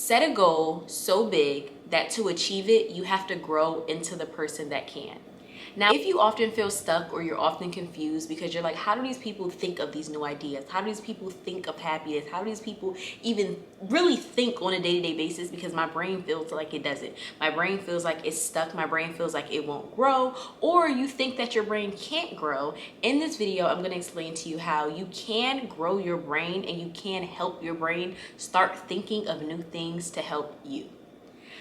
Set a goal so big that to achieve it, you have to grow into the person that can. Now, if you often feel stuck or you're often confused because you're like, how do these people think of these new ideas? How do these people think of happiness? How do these people even really think on a day-to-day basis? Because my brain feels like it doesn't. My brain feels like it's stuck. My brain feels like it won't grow. Or you think that your brain can't grow. In this video, I'm going to explain to you how you can grow your brain and you can help your brain start thinking of new things to help you.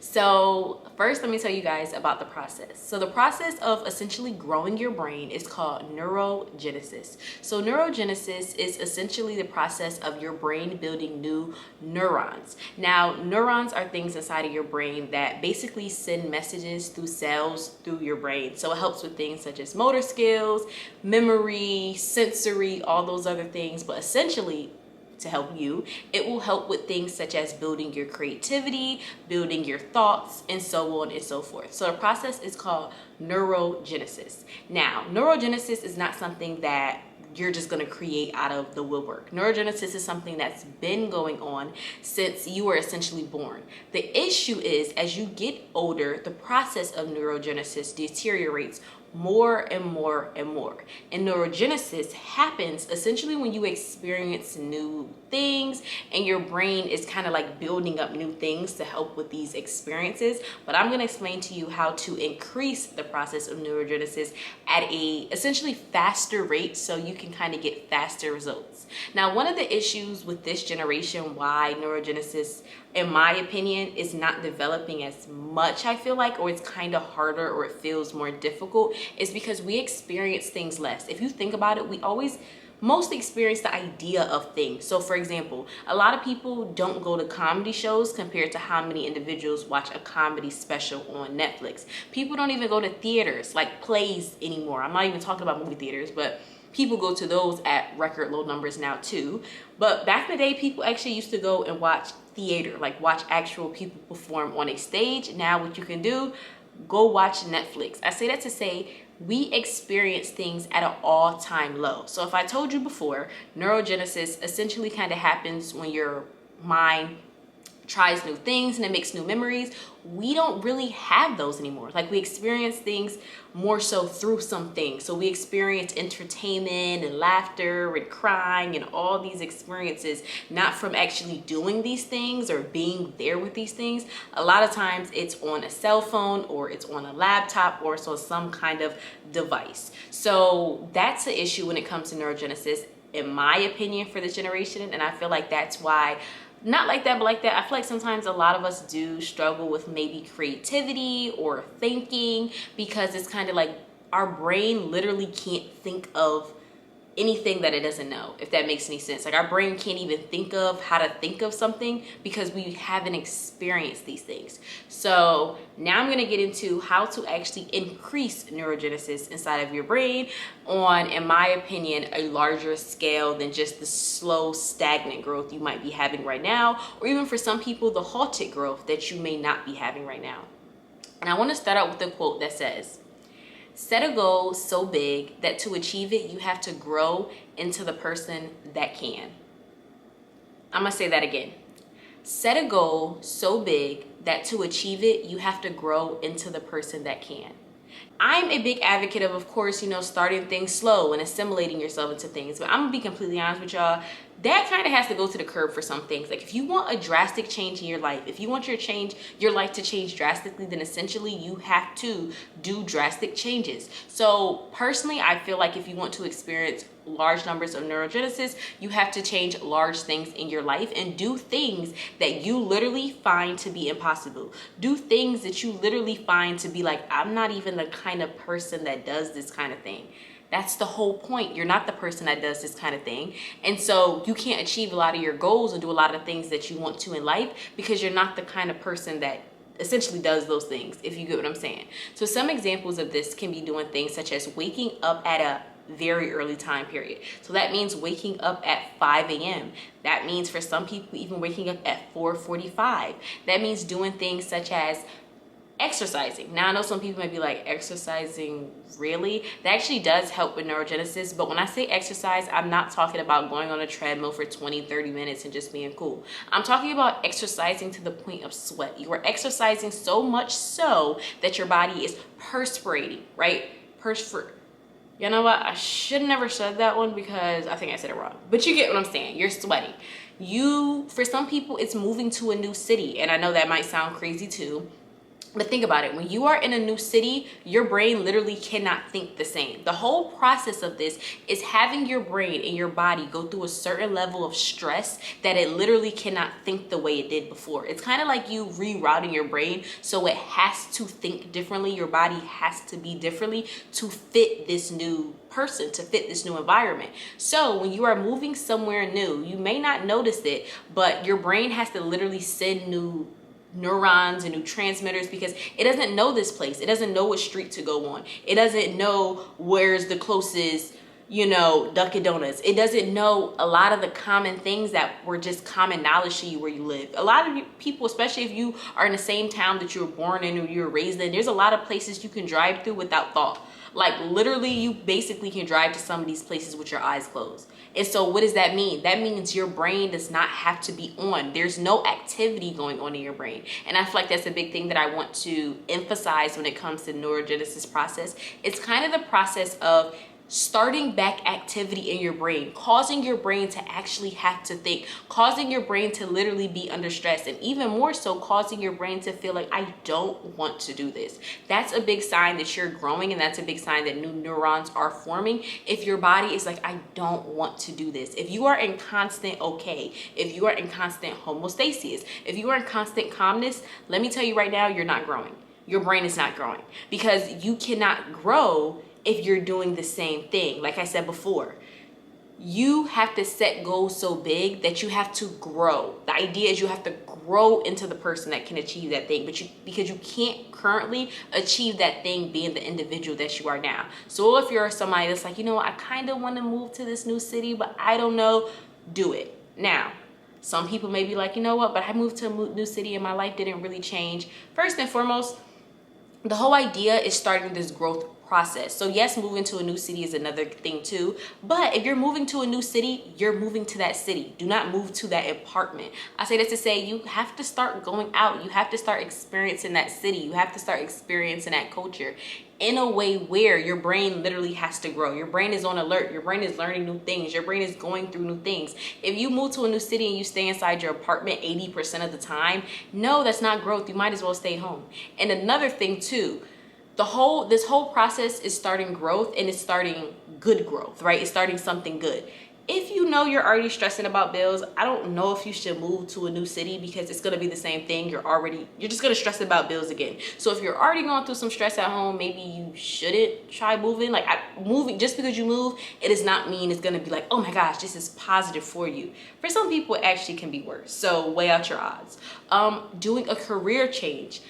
So first, let me tell you guys about the process. So the process of essentially growing your brain is called neurogenesis. So neurogenesis is essentially the process of your brain building new neurons. Now, neurons are things inside of your brain that basically send messages through cells through your brain. So it helps with things such as motor skills, memory, sensory, all those other things, but essentially, to help you, it will help with things such as building your creativity, building your thoughts, and so on and so forth. So the process is called neurogenesis. Now, neurogenesis is not something that you're just going to create out of the woodwork. Neurogenesis is something that's been going on since you were essentially born. The issue is, as you get older, the process of neurogenesis deteriorates more and more and more. And neurogenesis happens essentially when you experience new things and your brain is kind of like building up new things to help with these experiences. But I'm going to explain to you how to increase the process of neurogenesis at a essentially faster rate so you can kind of get faster results. Now, one of the issues with this generation, why neurogenesis, in my opinion, is not developing as much, I feel like, or it's kind of harder or it feels more difficult, is because we experience things less. If you think about it, we always mostly experience the idea of things. So for example, a lot of people don't go to comedy shows compared to how many individuals watch a comedy special on Netflix. People don't even go to theaters, like plays, anymore. I'm not even talking about movie theaters, but people go to those at record low numbers now too. But back in the day, people actually used to go and watch theater, like watch actual people perform on a stage. Now what you can do, go watch Netflix. I say that to say we experience things at an all-time low. So if I told you before, neurogenesis essentially kind of happens when your mind tries new things and it makes new memories. We don't really have those anymore. Like, we experience things more so through some things. So we experience entertainment and laughter and crying and all these experiences, not from actually doing these things or being there with these things. A lot of times it's on a cell phone or it's on a laptop or it's on some kind of device. So that's the issue when it comes to neurogenesis, in my opinion, for this generation. And I feel like that's why, not like that, but like that, I feel like sometimes a lot of us do struggle with maybe creativity or thinking, because it's kind of like our brain literally can't think of anything that it doesn't know, if that makes any sense. Like, our brain can't even think of how to think of something because we haven't experienced these things. So now I'm going to get into how to actually increase neurogenesis inside of your brain on, in my opinion, a larger scale than just the slow, stagnant growth you might be having right now, or even for some people, the halted growth that you may not be having right now. And I want to start out with a quote that says, "Set a goal so big that to achieve it, you have to grow into the person that can." I'm going to say that again. Set a goal so big that to achieve it, you have to grow into the person that can. I'm a big advocate of course, starting things slow and assimilating yourself into things. But I'm going to be completely honest with y'all. That kind of has to go to the curb for some things. Like, if you want a drastic change in your life, if you want your life to change drastically, then essentially you have to do drastic changes. So personally, I feel like if you want to experience large numbers of neurogenesis, you have to change large things in your life and do things that you literally find to be impossible. Do things that you literally find to be like, I'm not even the kind of person that does this kind of thing. That's the whole point. You're not the person that does this kind of thing. And so you can't achieve a lot of your goals and do a lot of things that you want to in life because you're not the kind of person that essentially does those things, if you get what I'm saying. So some examples of this can be doing things such as waking up at a very early time period. So that means waking up at 5 a.m. That means for some people even waking up at 4:45. That means doing things such as exercising. Now I know some people might be like, exercising, really? That actually does help with neurogenesis, but when I say exercise, I'm not talking about going on a treadmill for 20-30 minutes and just being cool. I'm talking about exercising to the point of sweat. You are exercising so much so that your body is perspirating, right? You know what, I should never said that one because I think I said it wrong, but you get what I'm saying. You're sweating. For some people, it's moving to a new city, and I know that might sound crazy too. But think about it. When you are in a new city, your brain literally cannot think the same. The whole process of this is having your brain and your body go through a certain level of stress that it literally cannot think the way it did before. It's kind of like you rerouting your brain so it has to think differently. Your body has to be differently to fit this new person, to fit this new environment. So when you are moving somewhere new, you may not notice it, but your brain has to literally send new neurons and new transmitters because it doesn't know this place. It doesn't know what street to go on. It doesn't know where's the closest, Dunkin' Donuts. It doesn't know a lot of the common things that were just common knowledge to you where you live. A lot of people, especially if you are in the same town that you were born in or you were raised in, there's a lot of places you can drive through without thought. Like literally, you basically can drive to some of these places with your eyes closed. And so what does that mean? That means your brain does not have to be on. There's no activity going on in your brain. And I feel like that's a big thing that I want to emphasize when it comes to neurogenesis process. It's kind of the process of starting back activity in your brain, causing your brain to actually have to think, causing your brain to literally be under stress, and even more so causing your brain to feel like, I don't want to do this. That's a big sign that you're growing, and that's a big sign that new neurons are forming. If your body is like, I don't want to do this. If you are in constant okay, if you are in constant homeostasis, if you are in constant calmness, let me tell you right now, you're not growing. Your brain is not growing because you cannot grow if you're doing the same thing. Like I said before, you have to set goals so big that you have to grow. The idea is you have to grow into the person that can achieve that thing, because you can't currently achieve that thing being the individual that you are now. So if you're somebody that's like, I kind of want to move to this new city, but I don't know, do it. Now, some people may be like, but I moved to a new city and my life didn't really change. First and foremost, the whole idea is starting this growth process. So yes, moving to a new city is another thing too, but if you're moving to a new city, you're moving to that city. Do not move to that apartment. I say that to say you have to start going out. You have to start experiencing that city. You have to start experiencing that culture in a way where your brain literally has to grow. Your brain is on alert. Your brain is learning new things. Your brain is going through new things. If you move to a new city and you stay inside your apartment 80% of the time, no, that's not growth. You might as well stay home. And another thing too, this whole process is starting growth, and it's starting good growth, right? It's starting something good. If you're already stressing about bills, I don't know if you should move to a new city because it's going to be the same thing. You're just going to stress about bills again. So if you're already going through some stress at home, maybe you shouldn't try moving. Moving, just because you move, it does not mean it's going to be like, oh my gosh, this is positive for you. For some people, it actually can be worse. So weigh out your odds. Doing a career change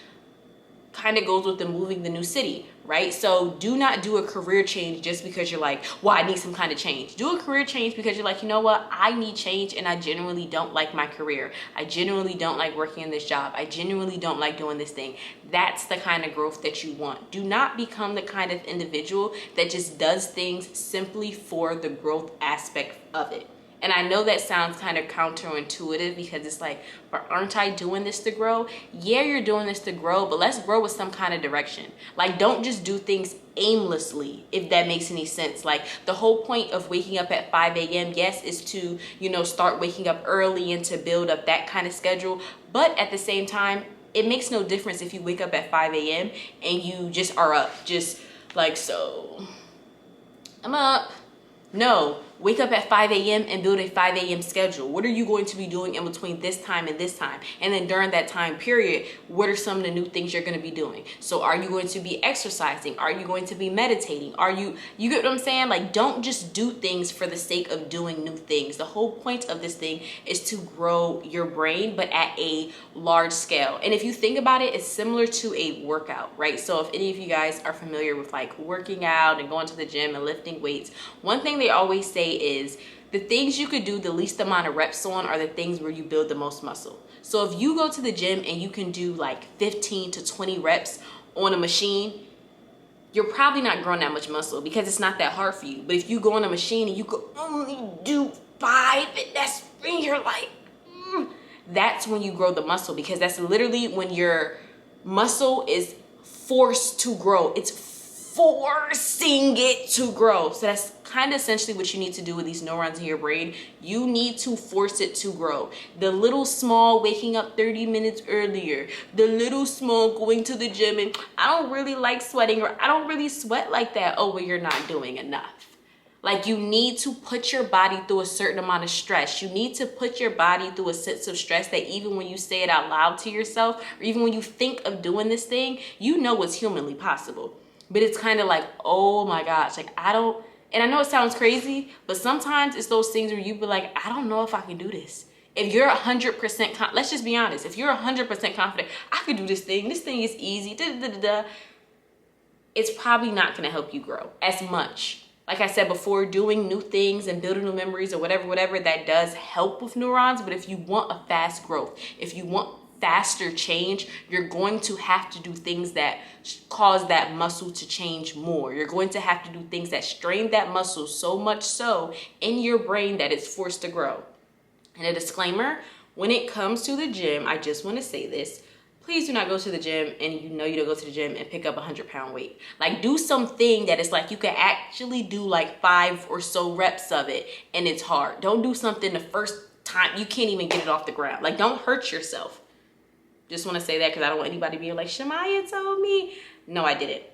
kind of goes with the moving the new city, right? So do not do a career change just because you're like, well, I need some kind of change. Do a career change because you're like, I need change, and I genuinely don't like my career. I genuinely don't like working in this job. I genuinely don't like doing this thing. That's the kind of growth that you want. Do not become the kind of individual that just does things simply for the growth aspect of it. And I know that sounds kind of counterintuitive because it's like, but aren't I doing this to grow? Yeah, you're doing this to grow, but let's grow with some kind of direction. Like, don't just do things aimlessly, if that makes any sense. Like, the whole point of waking up at 5 a.m., yes, is to, start waking up early and to build up that kind of schedule. But at the same time, it makes no difference if you wake up at 5 a.m. and you just are up, just like, so I'm up. No, wake up at 5 a.m. and build a 5 a.m. schedule. What are you going to be doing in between this time and this time? And then during that time period, what are some of the new things you're going to be doing? So are you going to be exercising? Are you going to be meditating? You get what I'm saying? Like, don't just do things for the sake of doing new things. The whole point of this thing is to grow your brain, but at a large scale. And if you think about it, it's similar to a workout, right? So if any of you guys are familiar with like working out and going to the gym and lifting weights, one thing they always say is The things you could do the least amount of reps on are the things where you build the most muscle. So if you go to the gym and you can do like 15 to 20 reps on a machine, you're probably not growing that much muscle because it's not that hard for you. But if you go on a machine and you could only do 5, and that's when you're like, that's when you grow the muscle, because that's literally when your muscle is forced to grow. It's forcing it to grow. So that's kind of essentially what you need to do with these neurons in your brain. You need to force it to grow. The little small waking up 30 minutes earlier, the little small going to the gym and I don't really like sweating, or I don't really sweat like that. Oh, well, you're not doing enough. Like, you need to put your body through a certain amount of stress. You need to put your body through a sense of stress that even when you say it out loud to yourself, or even when you think of doing this thing, you know it's humanly possible. But it's kind of like, oh my gosh, like and I know it sounds crazy, but sometimes it's those things where you be like, I don't know if I can do this. If you're 100%, let's just be honest, if you're 100% confident, I could do this thing is easy, it's probably not gonna help you grow as much. Like I said before, doing new things and building new memories or whatever, that does help with neurons. But if you want a fast growth, if you want faster change, you're going to have to do things that cause that muscle to change more. You're going to have to do things that strain that muscle so much so in your brain that it's forced to grow. And a disclaimer, when it comes to the gym, I just want to say this. Please do not go to the gym and you know you don't go to the gym and pick up a 100-pound weight. Like, do something that is like you can actually do like 5 or so reps of it and it's hard. Don't do something the first time you can't even get it off the ground. Like, don't hurt yourself. Just want to say that because I don't want anybody being like, Shamaya told me. No, I didn't.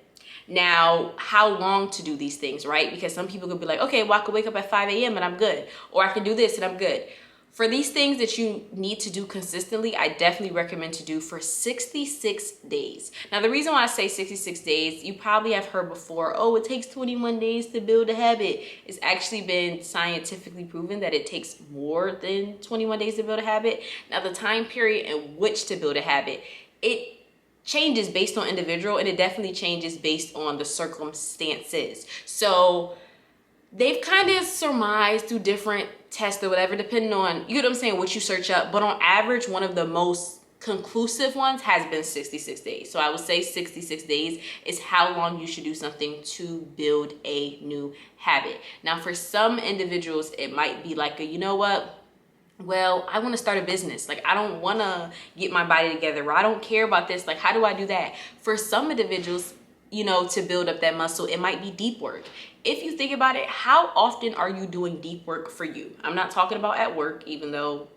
Now, how long to do these things, right? Because some people could be like, okay, well, I could wake up at 5 a.m. and I'm good. Or I can do this and I'm good. For these things that you need to do consistently, I definitely recommend to do for 66 days. Now, the reason why I say 66 days, you probably have heard before, oh, it takes 21 days to build a habit. It's actually been scientifically proven that it takes more than 21 days to build a habit. Now, the time period in which to build a habit, it changes based on individual, and it definitely changes based on the circumstances. So they've kind of surmised through different tests or whatever, depending on, you know what I'm saying, what you search up. But on average, one of the most conclusive ones has been 66 days. So I would say 66 days is how long you should do something to build a new habit. Now, for some individuals, it might be like you know what? Well, I want to start a business. Like, I don't want to get my body together, or I don't care about this. Like, how do I do that? For some individuals, you know, to build up that muscle, it might be deep work. If you think about it, how often are you doing deep work for you? I'm not talking about at work, even though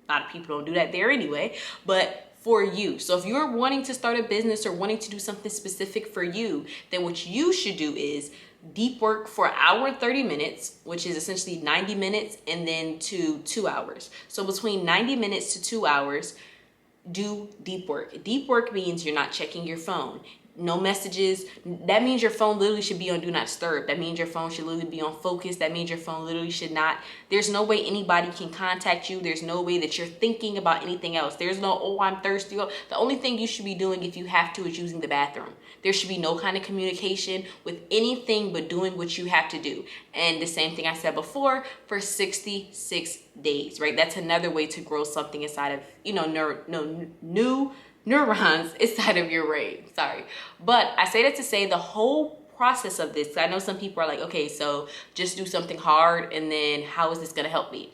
a lot of people don't do that there anyway, but for you. So if you're wanting to start a business or wanting to do something specific for you, then what you should do is deep work for an hour and 30 minutes, which is essentially 90 minutes, and then to 2 hours. So between 90 minutes to 2 hours, do deep work. Deep work means you're not checking your phone. No messages. That means your phone literally should be on do not disturb. That means your phone should literally be on focus. That means your phone literally should not, there's no way anybody can contact you. There's no way that you're thinking about anything else. There's no, oh, I'm thirsty. The only thing you should be doing if you have to is using the bathroom. There should be no kind of communication with anything but doing what you have to do. And the same thing I said before, for 66 days, right? That's another way to grow something inside of, you know, new neurons inside of your brain. Sorry. But I say that to say the whole process of this, I know some people are like, okay, so just do something hard and then how is this going to help me?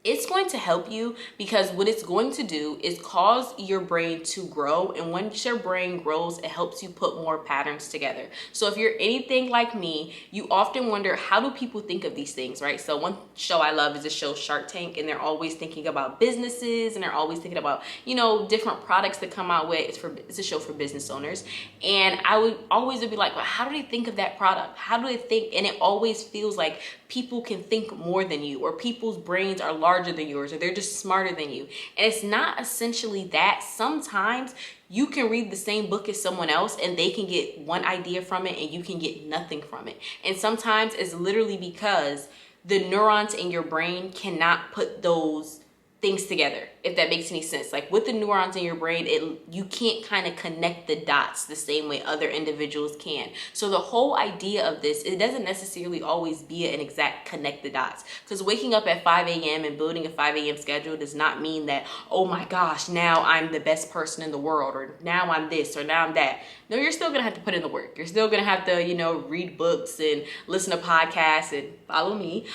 It's going to help you because what it's going to do is cause your brain to grow. And once your brain grows, it helps you put more patterns together. So if you're anything like me, you often wonder, how do people think of these things, right? So one show I love is the show Shark Tank, and they're always thinking about businesses and they're always thinking about, you know, different products that come out with. It's a show for business owners. And I would always be like, well, how do they think of that product? How do they think? And it always feels like people can think more than you, or people's brains are larger than yours, or they're just smarter than you. And it's not essentially that. Sometimes you can read the same book as someone else and they can get one idea from it and you can get nothing from it. And sometimes it's literally because the neurons in your brain cannot put those things together, if that makes any sense. Like with the neurons in your brain, you can't kind of connect the dots the same way other individuals can. So the whole idea of this, it doesn't necessarily always be an exact connect the dots, because waking up at 5 a.m. and building a 5 a.m. schedule does not mean that, oh my gosh, now I'm the best person in the world, or now I'm this, or now I'm that. No, you're still gonna have to put in the work. You're still gonna have to, you know, read books and listen to podcasts and follow me.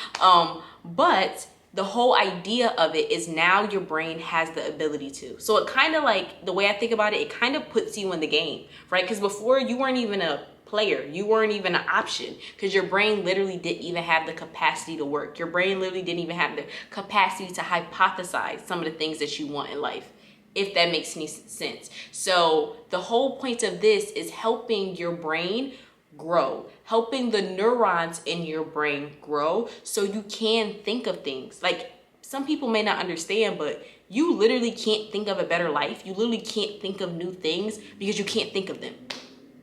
But the whole idea of it is now your brain has the ability to. So it kind of like, the way I think about it, it kind of puts you in the game, right? Because before you weren't even a player, you weren't even an option, because your brain literally didn't even have the capacity to work. Your brain literally didn't even have the capacity to hypothesize some of the things that you want in life, if that makes any sense. So the whole point of this is helping your brain grow, helping the neurons in your brain grow so you can think of things. Like, some people may not understand, but you literally can't think of a better life. You literally can't think of new things because you can't think of them.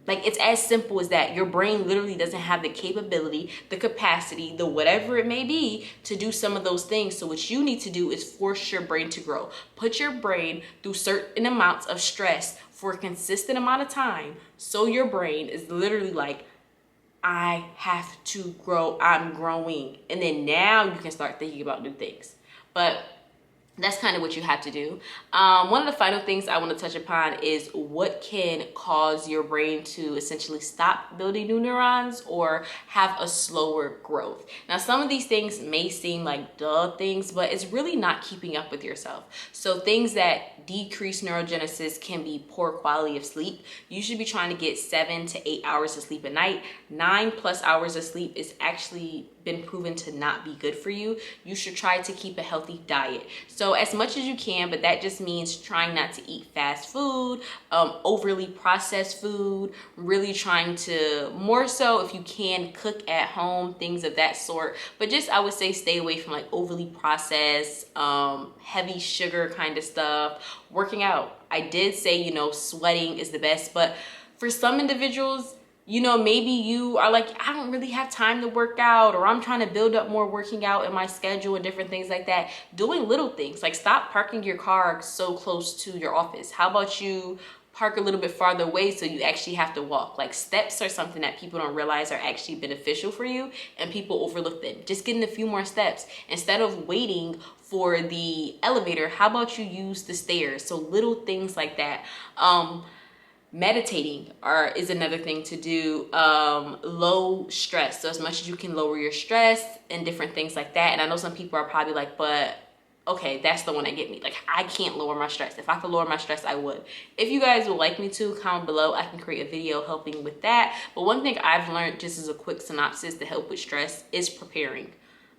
Like, it's as simple as that. Your brain literally doesn't have the capability, the capacity, the whatever it may be to do some of those things. So what you need to do is force your brain to grow. Put your brain through certain amounts of stress for a consistent amount of time, so your brain is literally like, I have to grow, I'm growing. And then now you can start thinking about new things. But that's kind of what you have to do. One of the final things I want to touch upon is what can cause your brain to essentially stop building new neurons or have a slower growth. Now, some of these things may seem like duh things, but it's really not keeping up with yourself. So things that decrease neurogenesis can be poor quality of sleep. You should be trying to get 7 to 8 hours of sleep a night. 9+ hours of sleep is actually been proven to not be good for you. You should try to keep a healthy diet. So as much as you can, but that just means trying not to eat fast food, overly processed food, really trying to, more so if you can, cook at home, things of that sort. But just, I would say, stay away from like overly processed, heavy sugar kind of stuff. Working out, I did say, you know, sweating is the best, but for some individuals, you know, maybe you are like, I don't really have time to work out, or I'm trying to build up more working out in my schedule and different things like that. Doing little things, like stop parking your car so close to your office. How about you park a little bit farther away so you actually have to walk? Like, steps are something that people don't realize are actually beneficial for you, and people overlook them. Just getting a few more steps. Instead of waiting for the elevator, how about you use the stairs? So little things like that. Meditating is another thing to do. Low stress, so as much as you can lower your stress and different things like that. And I know some people are probably like, but okay, that's the one that get me. Like, I can't lower my stress. If I could lower my stress, I would. If you guys would like me to, comment below. I can create a video helping with that. But one thing I've learned, just as a quick synopsis to help with stress, is preparing.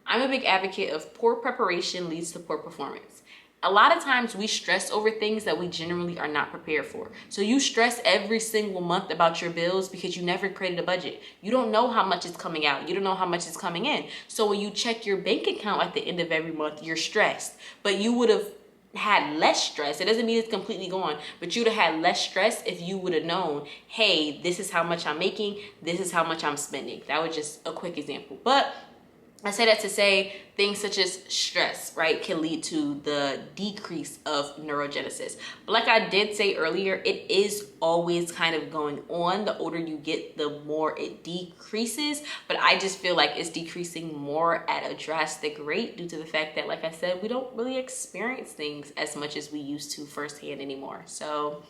I'm a big advocate of poor preparation leads to poor performance. A lot of times we stress over things that we generally are not prepared for. So you stress every single month about your bills because you never created a budget. You don't know how much is coming out. You don't know how much is coming in. So when you check your bank account at the end of every month, you're stressed. But you would have had less stress. It doesn't mean it's completely gone, but you'd have had less stress if you would have known, hey, this is how much I'm making. This is how much I'm spending. That was just a quick example. But I say that to say things such as stress, right, can lead to the decrease of neurogenesis. But like I did say earlier, it is always kind of going on. The older you get, the more it decreases. But I just feel like it's decreasing more at a drastic rate due to the fact that, like I said, we don't really experience things as much as we used to firsthand anymore. So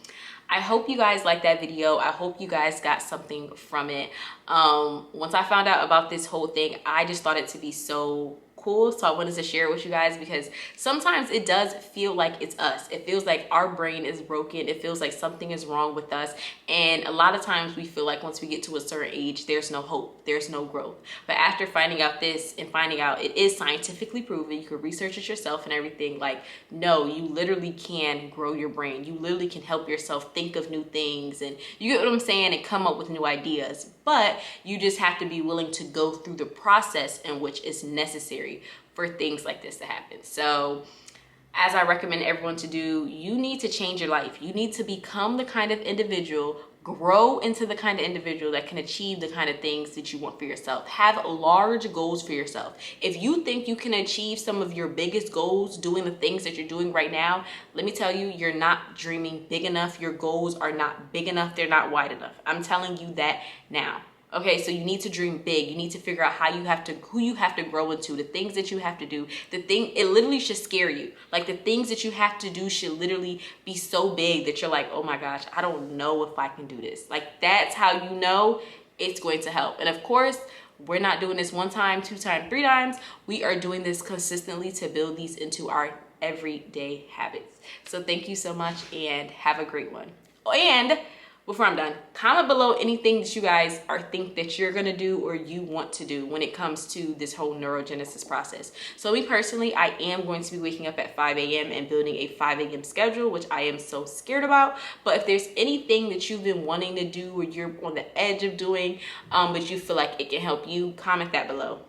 I hope you guys liked that video. I hope you guys got something from it. Once I found out about this whole thing, I just thought it to be so cool, so I wanted to share it with you guys, because sometimes it does feel like it's us. It feels like our brain is broken. It feels like something is wrong with us, and a lot of times we feel like once we get to a certain age, there's no hope, there's no growth. But after finding out this and finding out it is scientifically proven, you can research it yourself and everything, like, no, you literally can grow your brain. You literally can help yourself think of new things, and you get what I'm saying, and come up with new ideas. But you just have to be willing to go through the process in which is necessary for things like this to happen. So as I recommend everyone to do, you need to change your life. You need to become the kind of individual Grow into the kind of individual that can achieve the kind of things that you want for yourself. Have large goals for yourself. If you think you can achieve some of your biggest goals doing the things that you're doing right now, let me tell you, you're not dreaming big enough. Your goals are not big enough. They're not wide enough. I'm telling you that now. Okay, so you need to dream big. You need to figure out who you have to grow into, the things that you have to do. It literally should scare you. Like, the things that you have to do should literally be so big that you're like, oh my gosh, I don't know if I can do this. Like, that's how you know it's going to help. And of course, we're not doing this 1 time, 2 times, 3 times. We are doing this consistently to build these into our everyday habits. So thank you so much and have a great one. And before I'm done, comment below anything that you guys think that you're gonna do or you want to do when it comes to this whole neurogenesis process. So me personally, I am going to be waking up at 5 a.m. and building a 5 a.m. schedule, which I am so scared about. But if there's anything that you've been wanting to do or you're on the edge of doing, but you feel like it can help you, comment that below.